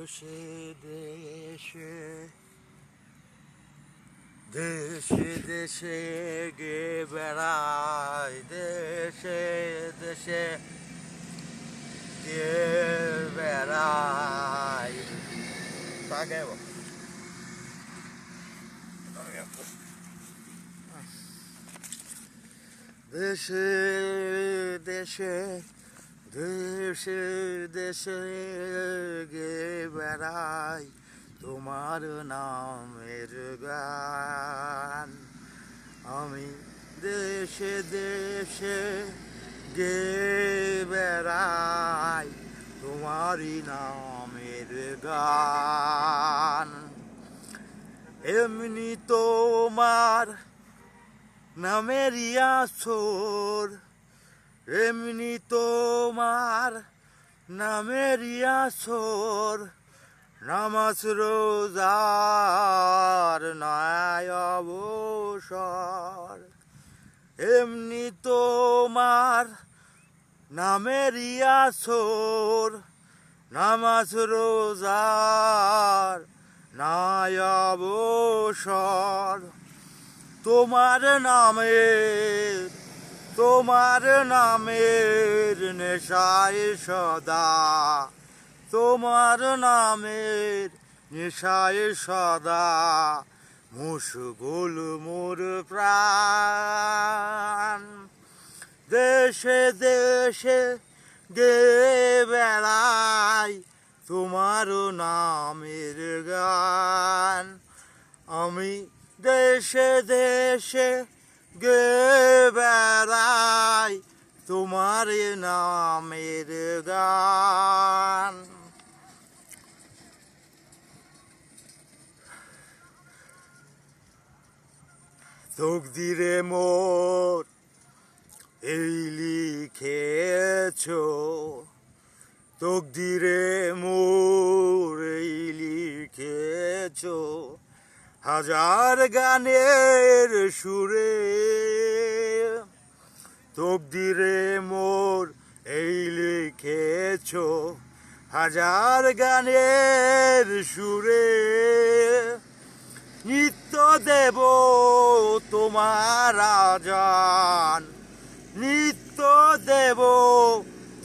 দেশে দেশে দেশে দেশে গে বেড়াই, দেশে দেশে গে বেড়াই। তাকে দেশে দেশে দেশে দেশে গে বেড়াই তোমার নামের গান। আমি দেশে দেশে গে বেড়াই তোমারই নামের গান। এমনি তোমার নামেরই আসর, এমনি তোমার নামেরই আসর, নামাজ রোজার নয় অবসর। এমনি তোমার নামেরই আসর, নামাজ রোজার নয় অবসর। তোমার নামের নেশায় সদা, তোমার নামের নেশায় সদা মুশগুল মোর প্রাণ। দেশে দেশে গে বেড়াই তোমার নামের গান। আমি দেশে দেশে গে বেড়াই তোমার নামের গান। তকদিরে মোর এই লিখেছো, তকদিরে মোর এই লিখেছো হাজার গানের সুরে। তকদিরে মোর এই লিখেছো হাজার গানের সুরে। নিত্য দেব তোমার আজান, নিত্য দেব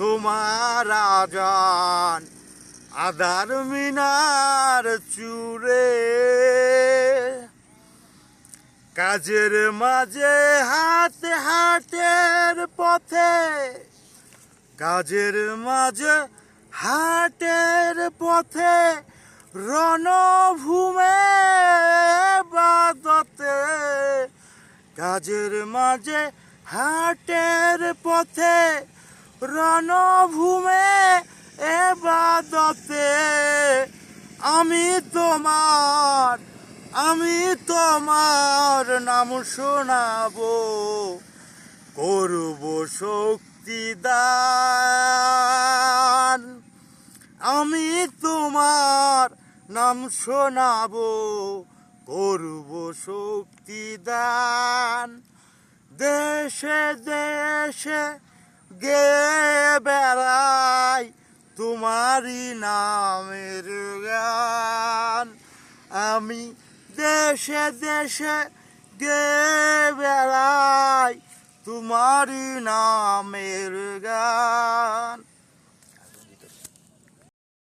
তোমার আজান আধার মিনার চূড়ে। কাজের মাঝে হাতে হাটের পথে, কাজের মাঝে হাটের পথে রণভূমে বাদতে। কাজের মাঝে হাটের পথে রণভূমে এবাদতে। আমি তোমার নাম শোনাবো, করব শক্তিদান। আমি তোমার নাম শোনাবো, করব শক্তিদান। দেশে দেশে গে বেড়াই তোমারই নামের গান। আমি দেশে দেশে গে বেড়াই তোমারই নামের গান।